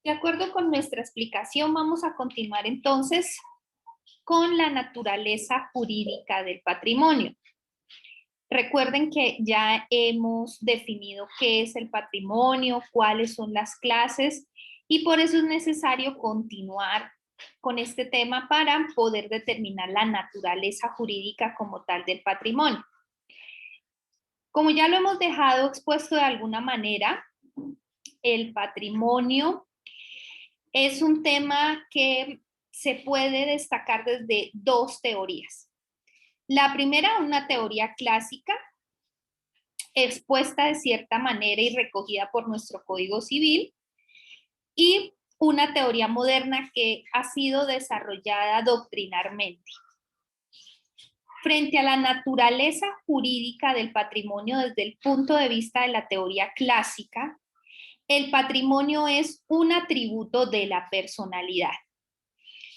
De acuerdo con nuestra explicación, vamos a continuar entonces con la naturaleza jurídica del patrimonio. Recuerden que ya hemos definido qué es el patrimonio, cuáles son las clases y por eso es necesario continuar con este tema para poder determinar la naturaleza jurídica como tal del patrimonio. Como ya lo hemos dejado expuesto de alguna manera, el patrimonio es un tema que se puede destacar desde dos teorías. La primera, una teoría clásica, expuesta de cierta manera y recogida por nuestro Código Civil, y una teoría moderna que ha sido desarrollada doctrinalmente. Frente a la naturaleza jurídica del patrimonio desde el punto de vista de la teoría clásica, el patrimonio es un atributo de la personalidad.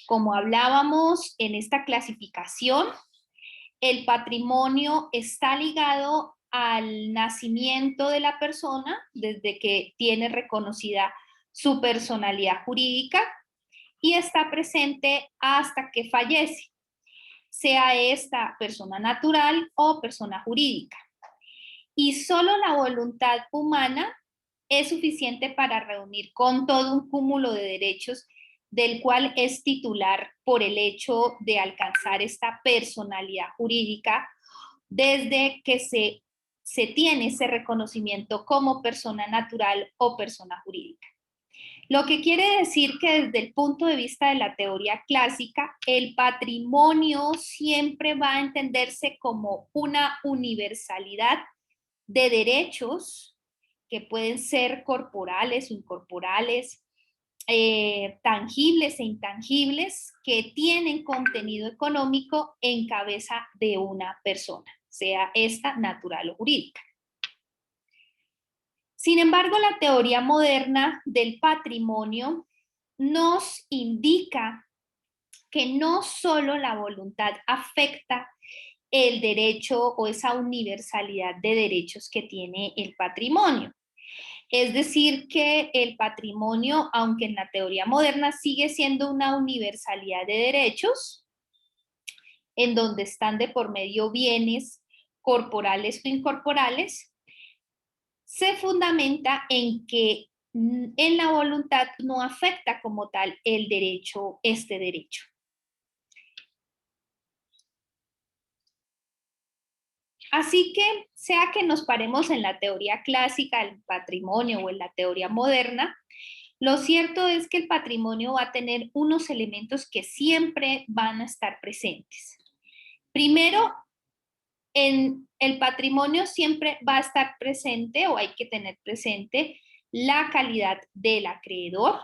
Como hablábamos en esta clasificación, el patrimonio está ligado al nacimiento de la persona, desde que tiene reconocida su personalidad jurídica, y está presente hasta que fallece, sea esta persona natural o persona jurídica. Y solo la voluntad humana es suficiente para reunir con todo un cúmulo de derechos del cual es titular por el hecho de alcanzar esta personalidad jurídica desde que se tiene ese reconocimiento como persona natural o persona jurídica. Lo que quiere decir que desde el punto de vista de la teoría clásica, el patrimonio siempre va a entenderse como una universalidad de derechos que pueden ser corporales o incorporales, tangibles e intangibles, que tienen contenido económico en cabeza de una persona, sea esta natural o jurídica. Sin embargo, la teoría moderna del patrimonio nos indica que no solo la voluntad afecta el derecho o esa universalidad de derechos que tiene el patrimonio. Es decir, que el patrimonio, aunque en la teoría moderna sigue siendo una universalidad de derechos, en donde están de por medio bienes corporales o incorporales, se fundamenta en que en la voluntad no afecta como tal el derecho, este derecho. Así que, sea que nos paremos en la teoría clásica del patrimonio o en la teoría moderna, lo cierto es que el patrimonio va a tener unos elementos que siempre van a estar presentes. Primero, en el patrimonio siempre va a estar presente o hay que tener presente la calidad del acreedor.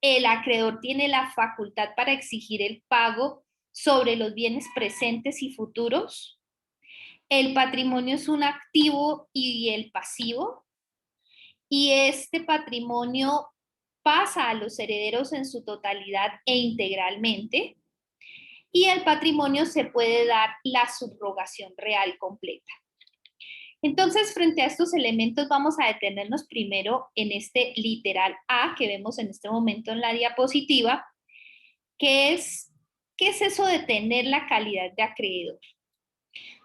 El acreedor tiene la facultad para exigir el pago sobre los bienes presentes y futuros. El patrimonio es un activo y el pasivo, y este patrimonio pasa a los herederos en su totalidad e integralmente, y el patrimonio se puede dar la subrogación real completa. Entonces, frente a estos elementos, vamos a detenernos primero en este literal A que vemos en este momento en la diapositiva, que es, ¿qué es eso de tener la calidad de acreedor?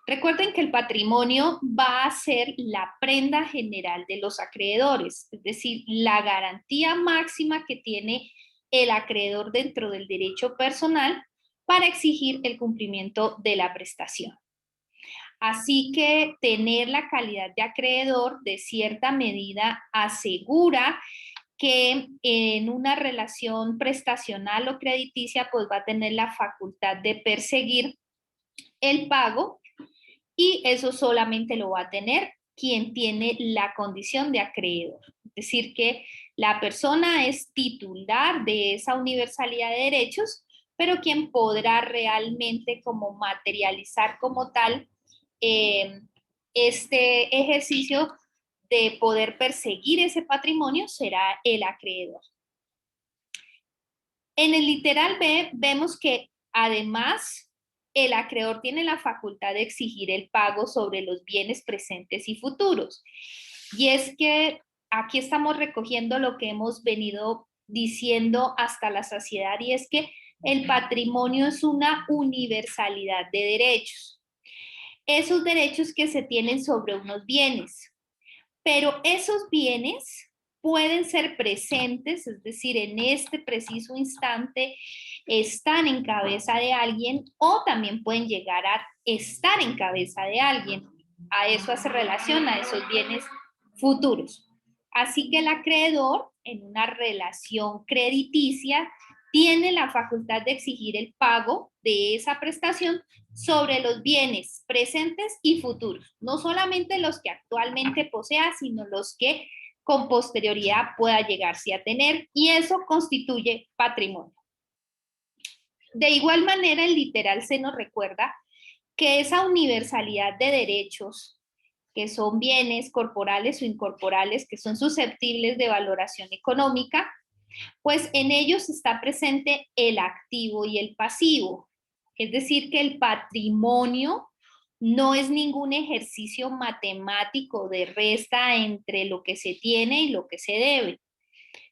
Recuerden que el patrimonio va a ser la prenda general de los acreedores, es decir, la garantía máxima que tiene el acreedor dentro del derecho personal para exigir el cumplimiento de la prestación. Así que tener la calidad de acreedor de cierta medida asegura que en una relación prestacional o crediticia pues va a tener la facultad de perseguir el pago, y eso solamente lo va a tener quien tiene la condición de acreedor. Es decir, que la persona es titular de esa universalidad de derechos, pero quien podrá realmente como materializar como tal este ejercicio de poder perseguir ese patrimonio será el acreedor. En el literal B vemos que además el acreedor tiene la facultad de exigir el pago sobre los bienes presentes y futuros. Y es que aquí estamos recogiendo lo que hemos venido diciendo hasta la saciedad, y es que el patrimonio es una universalidad de derechos. Esos derechos que se tienen sobre unos bienes, pero esos bienes pueden ser presentes, es decir, en este preciso instante están en cabeza de alguien, o también pueden llegar a estar en cabeza de alguien. A eso hace relación a esos bienes futuros. Así que el acreedor, en una relación crediticia, tiene la facultad de exigir el pago de esa prestación sobre los bienes presentes y futuros, no solamente los que actualmente posea, sino los que con posterioridad pueda llegarse a tener, y eso constituye patrimonio. De igual manera, el literal se nos recuerda que esa universalidad de derechos, que son bienes corporales o incorporales, que son susceptibles de valoración económica, pues en ellos está presente el activo y el pasivo. Es decir, que el patrimonio no es ningún ejercicio matemático de resta entre lo que se tiene y lo que se debe,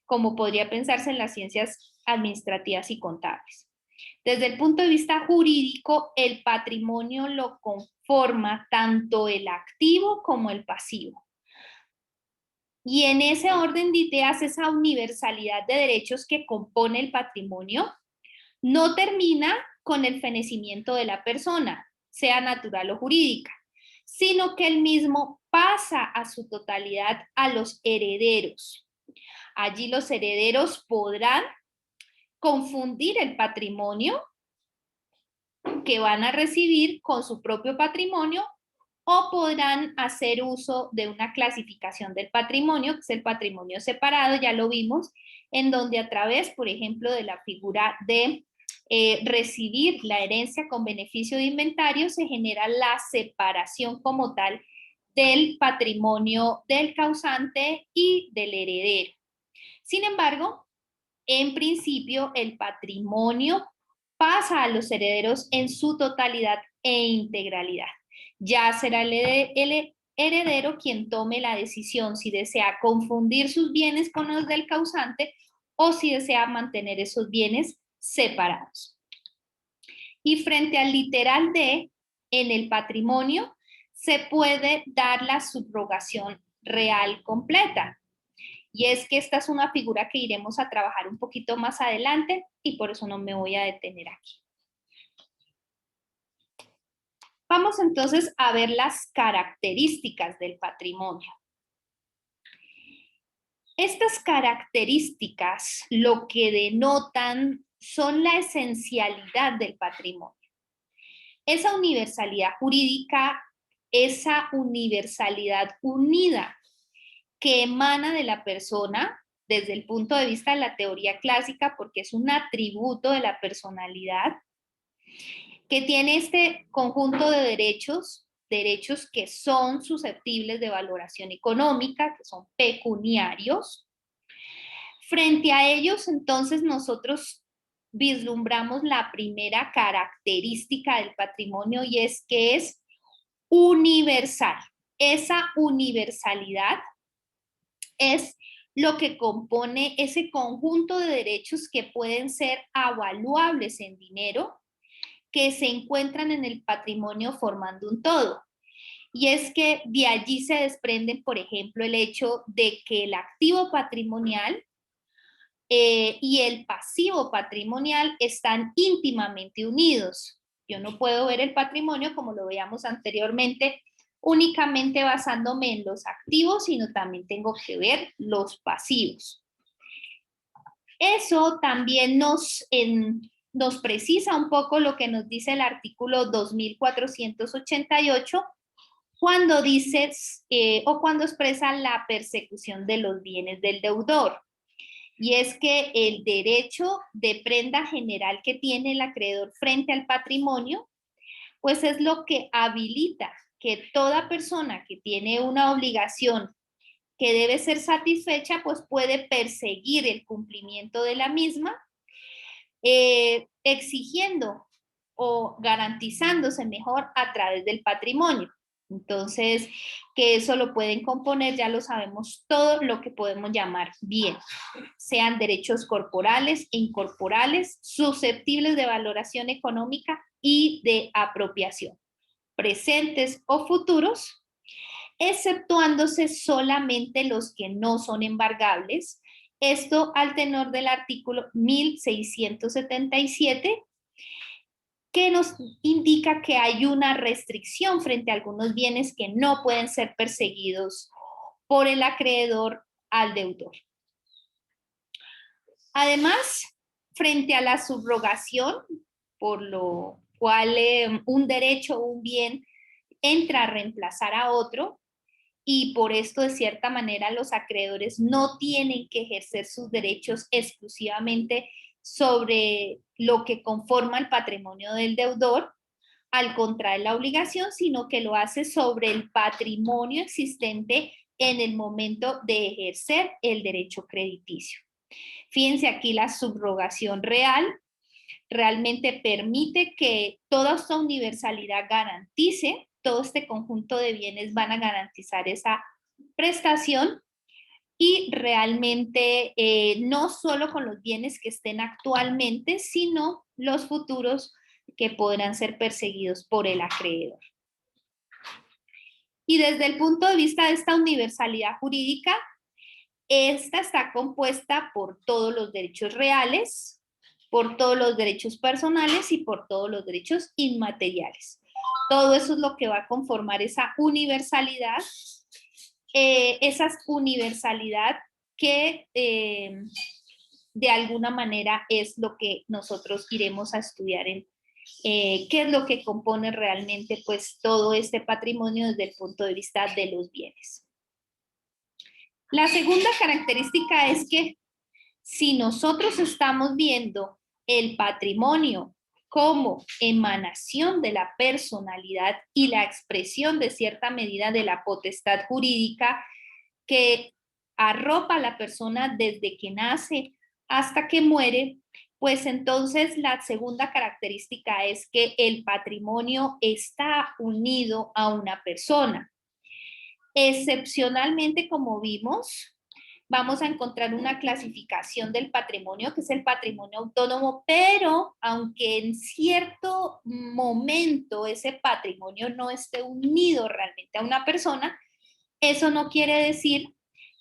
como podría pensarse en las ciencias administrativas y contables. Desde el punto de vista jurídico, el patrimonio lo conforma tanto el activo como el pasivo. Y en ese orden de ideas, esa universalidad de derechos que compone el patrimonio no termina con el fenecimiento de la persona, sea natural o jurídica, sino que el mismo pasa a su totalidad a los herederos. Allí los herederos podrán confundir el patrimonio que van a recibir con su propio patrimonio, o podrán hacer uso de una clasificación del patrimonio, que es el patrimonio separado, ya lo vimos, en donde a través, por ejemplo, de la figura de recibir la herencia con beneficio de inventario, se genera la separación como tal del patrimonio del causante y del heredero. Sin embargo, en principio, el patrimonio pasa a los herederos en su totalidad e integralidad. Ya será el heredero quien tome la decisión si desea confundir sus bienes con los del causante o si desea mantener esos bienes separados. Y frente al literal de, en el patrimonio, se puede dar la subrogación real completa. Y es que esta es una figura que iremos a trabajar un poquito más adelante y por eso no me voy a detener aquí. Vamos entonces a ver las características del patrimonio. Estas características lo que denotan son la esencialidad del patrimonio. Esa universalidad jurídica, esa universalidad unida que emana de la persona desde el punto de vista de la teoría clásica, porque es un atributo de la personalidad, que tiene este conjunto de derechos, derechos que son susceptibles de valoración económica, que son pecuniarios. Frente a ellos, entonces, nosotros vislumbramos la primera característica del patrimonio, y es que es universal. Esa universalidad es lo que compone ese conjunto de derechos que pueden ser avaluables en dinero, que se encuentran en el patrimonio formando un todo. Y es que de allí se desprende, por ejemplo, el hecho de que el activo patrimonial y el pasivo patrimonial están íntimamente unidos. Yo no puedo ver el patrimonio, como lo veíamos anteriormente, únicamente basándome en los activos, sino también tengo que ver los pasivos. Eso también nos precisa un poco lo que nos dice el artículo 2488, cuando dice o cuando expresa la persecución de los bienes del deudor. Y es que el derecho de prenda general que tiene el acreedor frente al patrimonio, pues es lo que habilita que toda persona que tiene una obligación que debe ser satisfecha, pues puede perseguir el cumplimiento de la misma, exigiendo o garantizándose mejor a través del patrimonio. Entonces, que eso lo pueden componer, ya lo sabemos, todo lo que podemos llamar bien, sean derechos corporales e incorporales, susceptibles de valoración económica y de apropiación, presentes o futuros, exceptuándose solamente los que no son embargables. Esto al tenor del artículo 1677, que nos indica que hay una restricción frente a algunos bienes que no pueden ser perseguidos por el acreedor al deudor. Además, frente a la subrogación, por lo cual un derecho o un bien entra a reemplazar a otro, y por esto, de cierta manera, los acreedores no tienen que ejercer sus derechos exclusivamente sobre lo que conforma el patrimonio del deudor al contraer la obligación, sino que lo hace sobre el patrimonio existente en el momento de ejercer el derecho crediticio. Fíjense aquí la subrogación real realmente permite que toda esta universalidad garantice, todo este conjunto de bienes van a garantizar esa prestación y realmente no solo con los bienes que estén actualmente, sino los futuros que podrán ser perseguidos por el acreedor. Y desde el punto de vista de esta universalidad jurídica, esta está compuesta por todos los derechos reales, por todos los derechos personales y por todos los derechos inmateriales. Todo eso es lo que va a conformar esa universalidad, que de alguna manera es lo que nosotros iremos a estudiar en qué es lo que compone realmente pues todo este patrimonio desde el punto de vista de los bienes. La segunda característica es que si nosotros estamos viendo el patrimonio como emanación de la personalidad y la expresión de cierta medida de la potestad jurídica que arropa a la persona desde que nace hasta que muere, pues entonces la segunda característica es que el patrimonio está unido a una persona. Excepcionalmente, como vimos, vamos a encontrar una clasificación del patrimonio, que es el patrimonio autónomo, pero aunque en cierto momento ese patrimonio no esté unido realmente a una persona, eso no quiere decir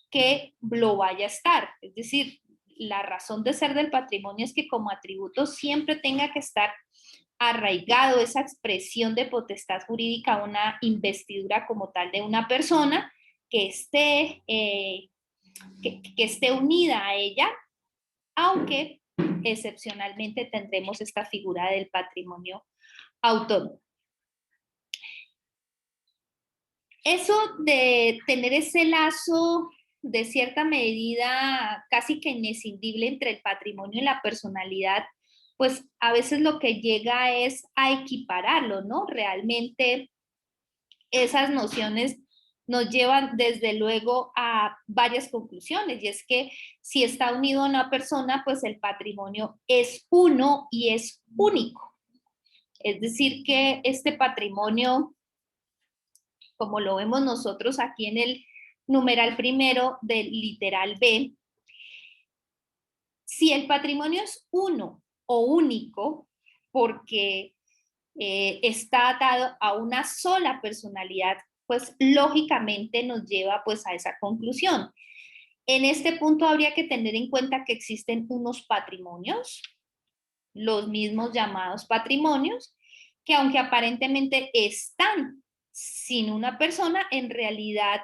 que lo vaya a estar. Es decir, la razón de ser del patrimonio es que como atributo siempre tenga que estar arraigado esa expresión de potestad jurídica, una investidura como tal de una persona que esté, que esté unida a ella, aunque excepcionalmente tendremos esta figura del patrimonio autónomo. Eso de tener ese lazo de cierta medida casi que inescindible entre el patrimonio y la personalidad, pues a veces lo que llega es a equipararlo, ¿no? Realmente esas nociones nos llevan desde luego a varias conclusiones, y es que si está unido a una persona, pues el patrimonio es uno y es único. Es decir, que este patrimonio, como lo vemos nosotros aquí en el numeral primero del literal B, si el patrimonio es uno o único, porque está atado a una sola personalidad, pues lógicamente nos lleva pues a esa conclusión. En este punto habría que tener en cuenta que existen unos patrimonios, los mismos llamados patrimonios, que aunque aparentemente están sin una persona, en realidad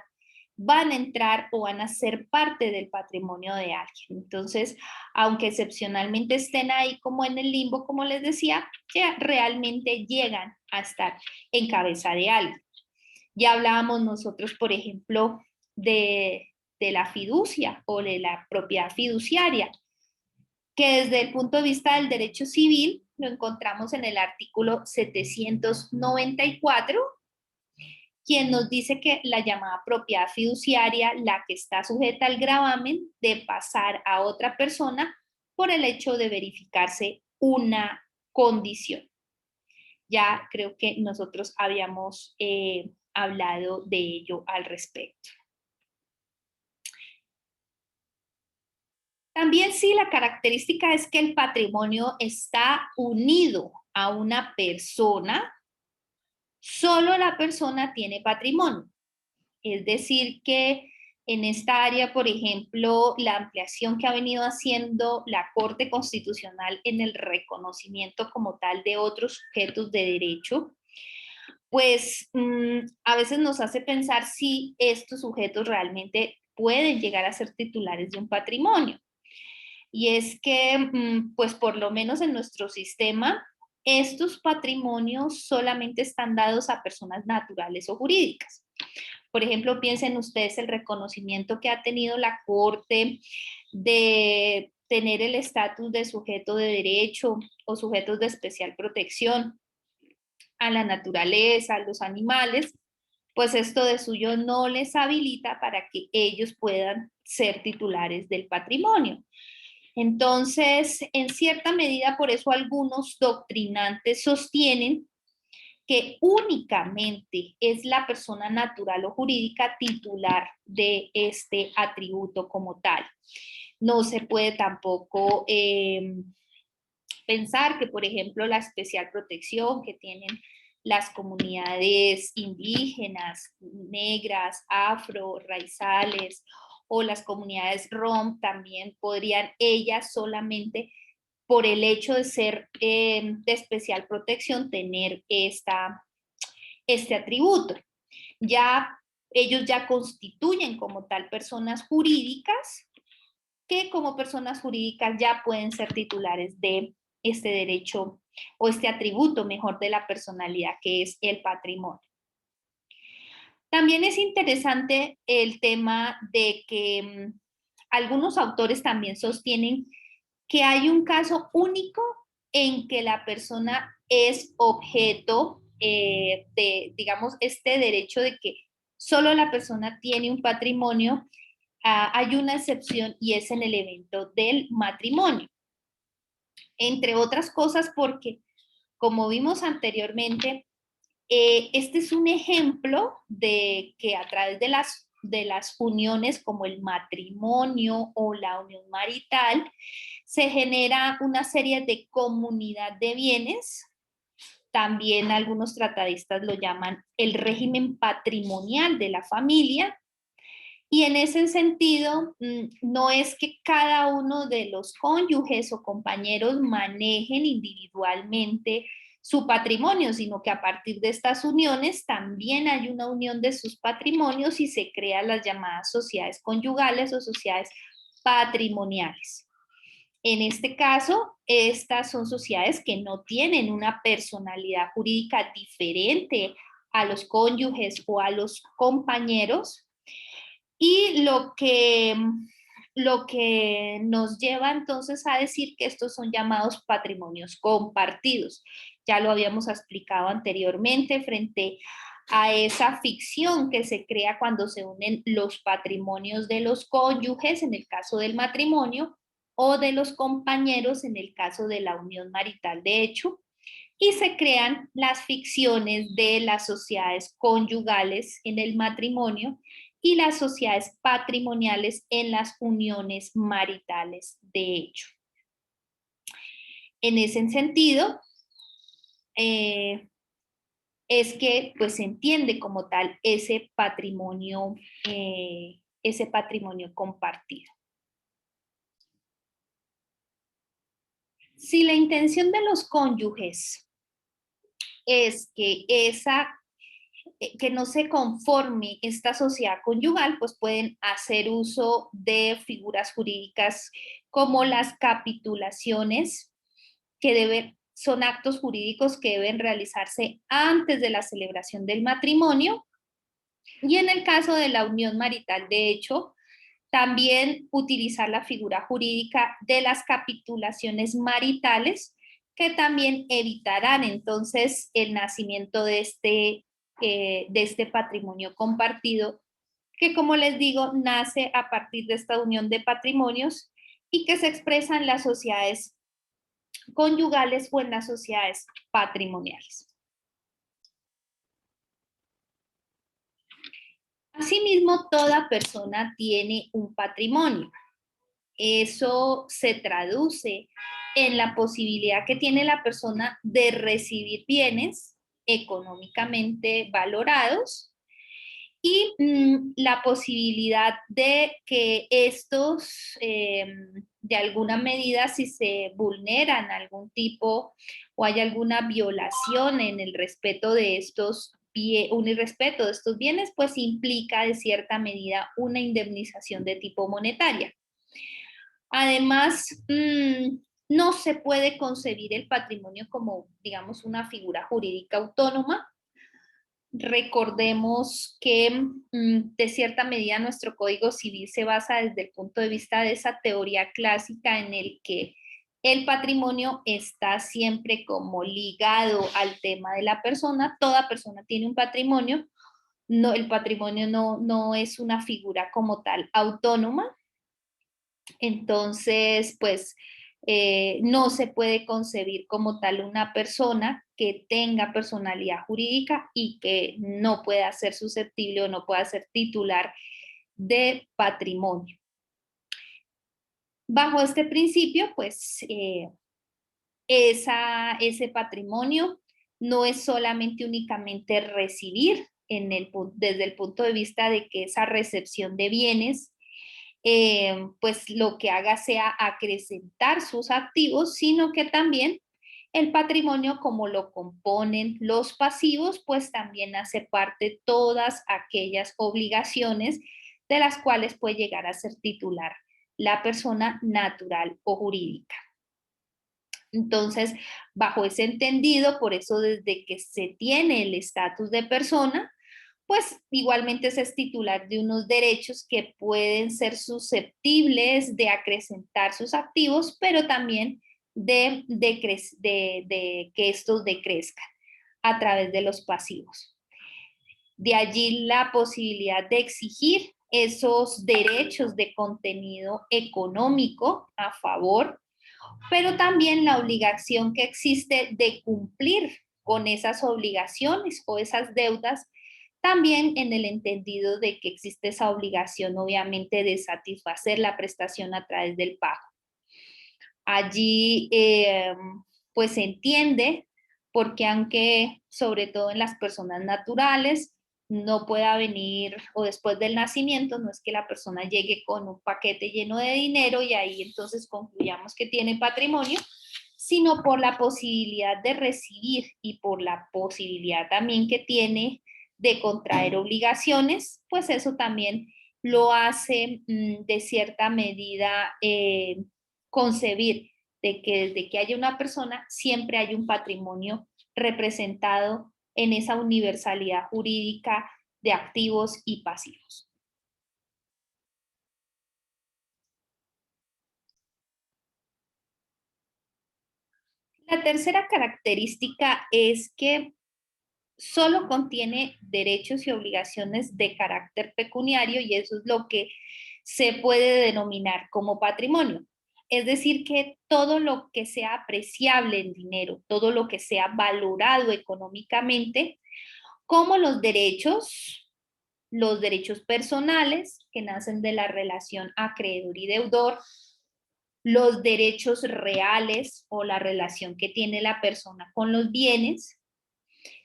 van a entrar o van a ser parte del patrimonio de alguien. Entonces, aunque excepcionalmente estén ahí como en el limbo, como les decía, ya realmente llegan a estar en cabeza de alguien. Ya hablábamos nosotros, por ejemplo, de la fiducia o de la propiedad fiduciaria, que desde el punto de vista del derecho civil lo encontramos en el artículo 794, quien nos dice que la llamada propiedad fiduciaria, la que está sujeta al gravamen de pasar a otra persona por el hecho de verificarse una condición. Ya creo que nosotros habíamos hablado de ello al respecto. También sí, la característica es que el patrimonio está unido a una persona, solo la persona tiene patrimonio. Es decir, que en esta área, por ejemplo, la ampliación que ha venido haciendo la Corte Constitucional en el reconocimiento como tal de otros sujetos de derecho, pues a veces nos hace pensar si estos sujetos realmente pueden llegar a ser titulares de un patrimonio. Y es que, pues por lo menos en nuestro sistema, estos patrimonios solamente están dados a personas naturales o jurídicas. Por ejemplo, piensen ustedes el reconocimiento que ha tenido la Corte de tener el estatus de sujeto de derecho o sujetos de especial protección a la naturaleza, a los animales, pues esto de suyo no les habilita para que ellos puedan ser titulares del patrimonio. Entonces, en cierta medida, por eso algunos doctrinantes sostienen que únicamente es la persona natural o jurídica titular de este atributo como tal. No se puede tampoco pensar que, por ejemplo, la especial protección que tienen las comunidades indígenas, negras, afro, raizales o las comunidades rom también podrían ellas solamente por el hecho de ser de especial protección tener este atributo. Ya ellos ya constituyen como tal personas jurídicas que como personas jurídicas ya pueden ser titulares de este derecho o este atributo mejor de la personalidad que es el patrimonio. También es interesante el tema de que algunos autores también sostienen que hay un caso único en que la persona es objeto de, digamos, este derecho de que solo la persona tiene un patrimonio. Hay una excepción y es en el evento del matrimonio. Entre otras cosas porque, como vimos anteriormente, este es un ejemplo de que a través de las uniones como el matrimonio o la unión marital, se genera una serie de comunidad de bienes. También algunos tratadistas lo llaman el régimen patrimonial de la familia. Y en ese sentido, no es que cada uno de los cónyuges o compañeros manejen individualmente su patrimonio, sino que a partir de estas uniones también hay una unión de sus patrimonios y se crean las llamadas sociedades conyugales o sociedades patrimoniales. En este caso, estas son sociedades que no tienen una personalidad jurídica diferente a los cónyuges o a los compañeros, y lo que nos lleva entonces a decir que estos son llamados patrimonios compartidos. Ya lo habíamos explicado anteriormente frente a esa ficción que se crea cuando se unen los patrimonios de los cónyuges, en el caso del matrimonio, o de los compañeros, en el caso de la unión marital de hecho, y se crean las ficciones de las sociedades conyugales en el matrimonio y las sociedades patrimoniales en las uniones maritales de hecho. En ese sentido, es que pues se entiende como tal ese patrimonio compartido. Si la intención de los cónyuges es que no se conforme esta sociedad conyugal, pues pueden hacer uso de figuras jurídicas como las capitulaciones, son actos jurídicos que deben realizarse antes de la celebración del matrimonio. Y en el caso de la unión marital, de hecho, también utilizar la figura jurídica de las capitulaciones maritales, que también evitarán entonces el nacimiento de este patrimonio compartido, que como les digo, nace a partir de esta unión de patrimonios y que se expresa en las sociedades conyugales o en las sociedades patrimoniales. Asimismo, toda persona tiene un patrimonio. Eso se traduce en la posibilidad que tiene la persona de recibir bienes económicamente valorados y la posibilidad de que estos, de alguna medida, si se vulneran algún tipo o hay alguna violación en el respeto de estos un irrespeto de estos bienes, pues implica de cierta medida una indemnización de tipo monetaria. Además, no se puede concebir el patrimonio como, digamos, una figura jurídica autónoma. Recordemos que de cierta medida nuestro Código Civil se basa desde el punto de vista de esa teoría clásica en el que el patrimonio está siempre como ligado al tema de la persona. Toda persona tiene un patrimonio. No, el patrimonio no es una figura como tal autónoma. Entonces, pues no se puede concebir como tal una persona que tenga personalidad jurídica y que no pueda ser susceptible o no pueda ser titular de patrimonio. Bajo este principio, pues ese patrimonio no es solamente únicamente recibir desde el punto de vista de que esa recepción de bienes pues lo que haga sea acrecentar sus activos, sino que también el patrimonio, como lo componen los pasivos, pues también hace parte todas aquellas obligaciones de las cuales puede llegar a ser titular la persona natural o jurídica. Entonces, bajo ese entendido, por eso desde que se tiene el estatus de persona, pues igualmente se es titular de unos derechos que pueden ser susceptibles de acrecentar sus activos, pero también de que estos decrezcan a través de los pasivos. De allí la posibilidad de exigir esos derechos de contenido económico a favor, pero también la obligación que existe de cumplir con esas obligaciones o esas deudas, también en el entendido de que existe esa obligación, obviamente, de satisfacer la prestación a través del pago. Allí, pues se entiende, porque aunque sobre todo en las personas naturales, no pueda venir o después del nacimiento, no es que la persona llegue con un paquete lleno de dinero y ahí entonces concluyamos que tiene patrimonio, sino por la posibilidad de recibir y por la posibilidad también que tiene de contraer obligaciones, pues eso también lo hace de cierta medida concebir de que desde que haya una persona siempre hay un patrimonio representado en esa universalidad jurídica de activos y pasivos. La tercera característica es que solo contiene derechos y obligaciones de carácter pecuniario y eso es lo que se puede denominar como patrimonio. Es decir, que todo lo que sea apreciable en dinero, todo lo que sea valorado económicamente, como los derechos personales que nacen de la relación acreedor y deudor, los derechos reales o la relación que tiene la persona con los bienes,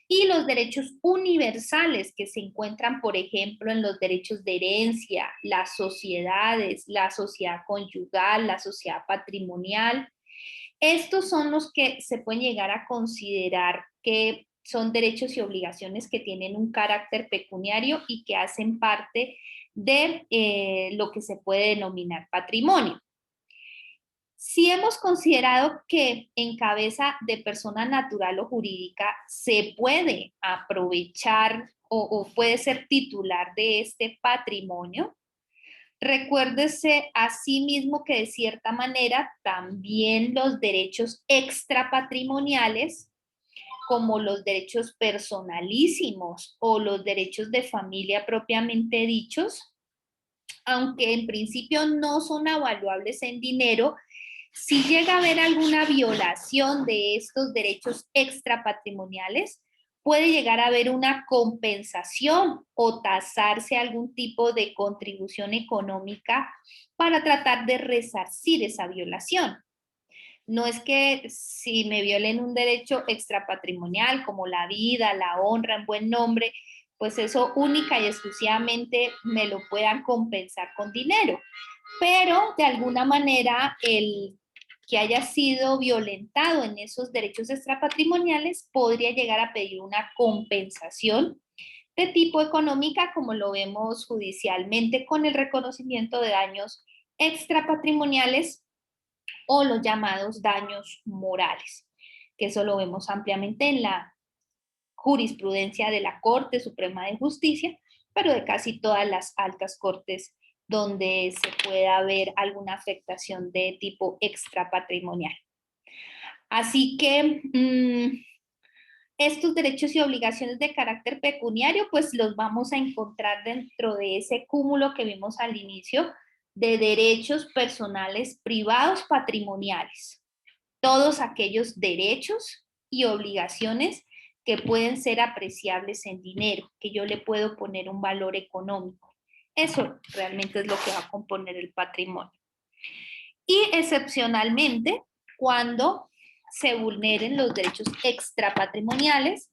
y los derechos universales que se encuentran, por ejemplo, en los derechos de herencia, las sociedades, la sociedad conyugal, la sociedad patrimonial. Estos son los que se pueden llegar a considerar que son derechos y obligaciones que tienen un carácter pecuniario y que hacen parte de lo que se puede denominar patrimonio. Si hemos considerado que en cabeza de persona natural o jurídica se puede aprovechar o puede ser titular de este patrimonio, recuérdese asimismo que de cierta manera también los derechos extrapatrimoniales, como los derechos personalísimos o los derechos de familia propiamente dichos, aunque en principio no son avaluables en dinero, si llega a haber alguna violación de estos derechos extrapatrimoniales, puede llegar a haber una compensación o tasarse algún tipo de contribución económica para tratar de resarcir esa violación. No es que si me violen un derecho extrapatrimonial como la vida, la honra, en buen nombre, pues eso única y exclusivamente me lo puedan compensar con dinero. Pero de alguna manera el que haya sido violentado en esos derechos extrapatrimoniales podría llegar a pedir una compensación de tipo económica, como lo vemos judicialmente con el reconocimiento de daños extrapatrimoniales o los llamados daños morales, que eso lo vemos ampliamente en la jurisprudencia de la Corte Suprema de Justicia, pero de casi todas las altas cortes donde se pueda ver alguna afectación de tipo extrapatrimonial. Así que estos derechos y obligaciones de carácter pecuniario, pues los vamos a encontrar dentro de ese cúmulo que vimos al inicio de derechos personales privados patrimoniales. Todos aquellos derechos y obligaciones que pueden ser apreciables en dinero, que yo le puedo poner un valor económico. Eso realmente es lo que va a componer el patrimonio. Y excepcionalmente, cuando se vulneren los derechos extrapatrimoniales,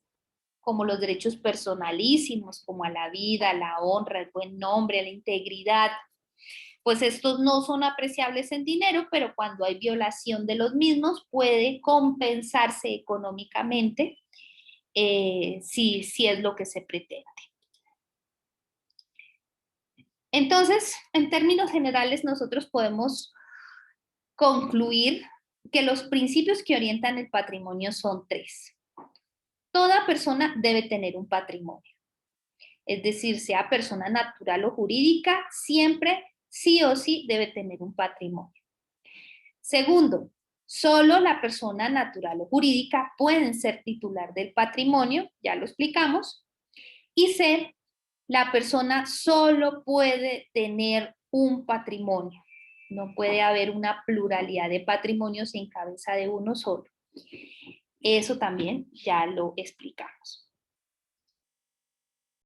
como los derechos personalísimos, como a la vida, a la honra, el buen nombre, a la integridad, pues estos no son apreciables en dinero, pero cuando hay violación de los mismos puede compensarse económicamente si es lo que se pretende. Entonces, en términos generales, nosotros podemos concluir que los principios que orientan el patrimonio son tres. Toda persona debe tener un patrimonio, es decir, sea persona natural o jurídica, siempre sí o sí debe tener un patrimonio. Segundo, solo la persona natural o jurídica pueden ser titular del patrimonio, ya lo explicamos. Y C, la persona solo puede tener un patrimonio. No puede haber una pluralidad de patrimonios en cabeza de uno solo. Eso también ya lo explicamos.